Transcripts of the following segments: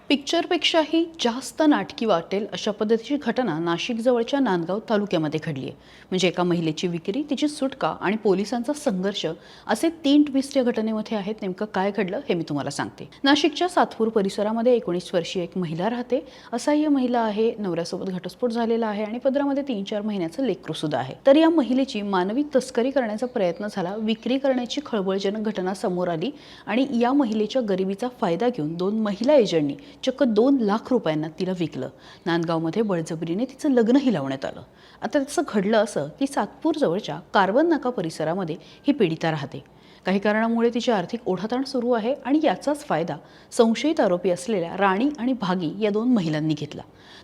पिक्चरपेक्षाही जास्त नाटकी वाटेल अशा पद्धतीची घटना नाशिक जवळच्या नांदगाव तालुक्यामध्ये घडली आहे. म्हणजे एका महिलेची विक्री, तिची सुटका आणि पोलिसांचा संघर्ष असे 3 ट्विस्ट या घटनेमध्ये आहेत. नेमकं काय घडलं हे मी तुम्हाला सांगते. नाशिकच्या सातपूर परिसरामध्ये 19 वर्षीय एक महिला राहते. असहाय्य महिला आहे, नवऱ्यासोबत घटस्फोट झालेला आहे आणि पदरामध्ये 3-4 महिन्याचं लेकरू सुद्धा आहे. तर या महिलेची मानवी तस्करी करण्याचा प्रयत्न झाला, विक्री करण्याची खळबळजनक घटना समोर आली आणि या महिलेच्या गरिबीचा फायदा घेऊन 2 महिला एजंटनी चक्क 2 लाख रुपयांना तिला विकलं. नांदगावमध्ये बळजबरीने तिचं लग्नही लावण्यात आलं. आता त्याचं घडलं असं की सातपूर जवळच्या कारवन नाका परिसरामध्ये ही पीडिता राहते. काही कारणामुळे तिची आर्थिक ओढाताण सुरू आहे आणि याचाच फायदा संशयित आरोपी असलेल्या राणी आणि भागी या 2 महिलांनी घेतला.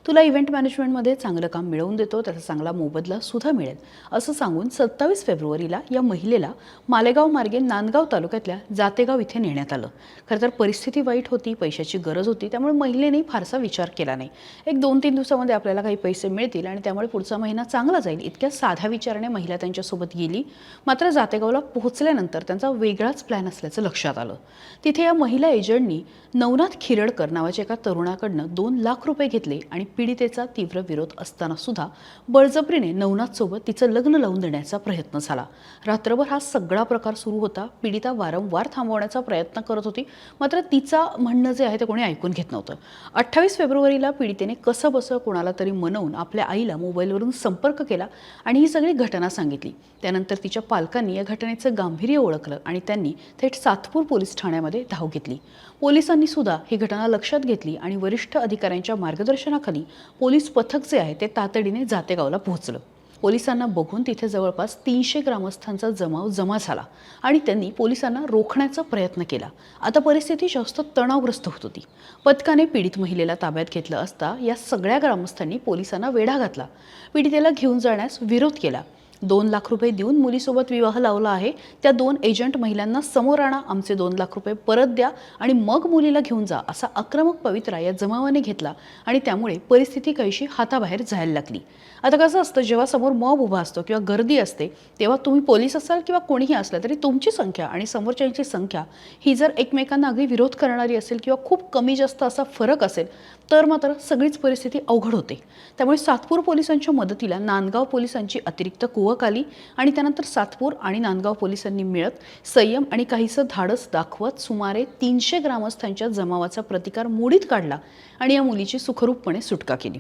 तुला इव्हेंट मॅनेजमेंटमध्ये चांगलं काम मिळवून देतो, त्याचा चांगला मोबदला सुद्धा मिळेल असं सांगून 27 फेब्रुवारीला या महिलेला मालेगाव मार्गे नांदगाव तालुक्यातल्या जातेगाव इथे नेण्यात आलं. खरं तर परिस्थिती वाईट होती, पैशाची गरज होती, त्यामुळे महिलेने फारसा विचार केला नाही. 1-2-3 दिवसामध्ये आपल्याला काही पैसे मिळतील आणि त्यामुळे पुढचा महिना चांगला जाईल इतक्या साध्या विचाराने महिला त्यांच्यासोबत गेली. मात्र जातेगावला पोहोचल्यानंतर त्यांचा वेगळाच प्लॅन असल्याचं लक्षात आलं. तिथे या महिला एजंटनी नवनाथ खिरडकर नावाच्या एका तरुणाकडनं 2 लाख रुपये घेतले आणि पीडितेचा तीव्र विरोध असताना सुद्धा बळजबरीने नवनाथसोबत तिचं लग्न लावून देण्याचा प्रयत्न झाला. रात्रभर हा सगळा प्रकार सुरू होता. पीडिता वारंवार थांबवण्याचा प्रयत्न करत होती, मात्र तिचा म्हणणं जे आहे ते कोणी ऐकून घेत नव्हतं. 28 फेब्रुवारीला पीडितेने कसंबसं कोणाला तरी मनवून आपल्या आईला मोबाईलवरून संपर्क केला आणि ही सगळी घटना सांगितली. त्यानंतर तिच्या पालकांनी या घटनेचं गांभीर्य ओळखलं आणि त्यांनी थेट सातपूर पोलीस ठाण्यामध्ये धाव घेतली. पोलिसांनी सुद्धा ही घटना लक्षात घेतली आणि वरिष्ठ अधिकाऱ्यांच्या मार्गदर्शनाखाली पोलीस पथक जे आहे ते तातडीने जातेगावला पोहोचलं. पोलिसांना बघून तिथे जवळपास 300 ग्रामस्थांचा जमा झाला आणि त्यांनी पोलिसांना रोखण्याचा प्रयत्न केला. आता परिस्थिती जास्त तणावग्रस्त होत होती. पथकाने पीडित महिलेला ताब्यात घेतलं असता या सगळ्या ग्रामस्थांनी पोलिसांना वेढा घातला. पीडितेला घेऊन जाण्यास विरोध केला. 2 लाख रुपये देऊन मुलीसोबत विवाह लावला आहे, त्या 2 एजंट महिलांना समोर आणा, आमचे 2 लाख रुपये परत द्या आणि मग मुलीला घेऊन जा असा आक्रमक पवित्रा या जमावाने घेतला आणि त्यामुळे परिस्थिती काहीशी हाताबाहेर जायला लागली. आता कसं असतं, जेव्हा समोर मॉब उभा असतो किंवा गर्दी असते तेव्हा तुम्ही पोलीस असाल किंवा कोणीही असलं तरी तुमची संख्या आणि समोरच्यांची संख्या ही जर एकमेकांना अगदी विरोध करणारी असेल किंवा खूप कमी जास्त असा फरक असेल तर मात्र सगळीच परिस्थिती अवघड होते. त्यामुळे सातपूर पोलिसांच्या मदतीला नांदगाव पोलिसांची अतिरिक्त कुवक आली आणि त्यानंतर सातपूर आणि नांदगाव पोलिसांनी मिळत संयम आणि काहीसं धाडस दाखवत सुमारे 300 ग्रामस्थांच्या जमावाचा प्रतिकार मोडीत काढला आणि या मुलीची सुखरूपपणे सुटका केली.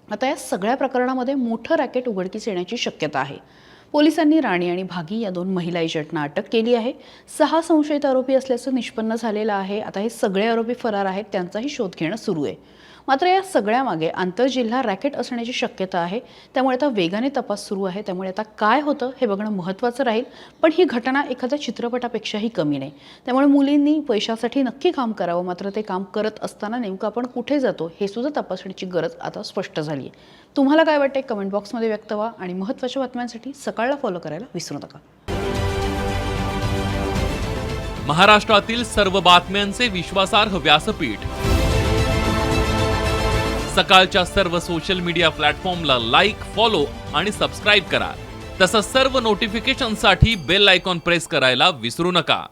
आता या सगळ्या प्रकरणामध्ये मोठं रॅकेट उघडकीस येण्याची शक्यता आहे. पोलिसांनी राणी आणि भागी या 2 महिला एजंटना अटक केली आहे. 6 संशयित आरोपी असल्याचं निष्पन्न झालेलं आहे. आता हे सगळे आरोपी फरार आहेत, त्यांचाही शोध घेणं सुरू आहे. मात्र या सगळ्यामागे आंतरजिल्हा रॅकेट असण्याची शक्यता आहे. त्यामुळे आता वेगाने तपास सुरू आहे. त्यामुळे आता काय होतं हे बघणं महत्त्वाचं राहील. पण ही घटना एखाद्या चित्रपटापेक्षाही कमी नाही. त्यामुळे मुलींनी पैशासाठी नक्की काम करावं, मात्र ते काम करत असताना नेमकं आपण कुठे जातो हे सुद्धा तपासण्याची गरज आता स्पष्ट झाली आहे. तुम्हाला काय वाटते कमेंट बॉक्समध्ये व्यक्त व्हा आणि महत्त्वाच्या बातम्यांसाठी सकाळला फॉलो करायला विसरू नका. महाराष्ट्रातील सर्व बातम्यांचे विश्वासार्ह व्यासपीठ सकाळच्या सर्व सोशल मीडिया प्लॅटफॉर्मला लाईक, फॉलो आणि सबस्क्राईब करा. तसंच सर्व नोटिफिकेशनसाठी बेल आयकॉन प्रेस करायला विसरू नका.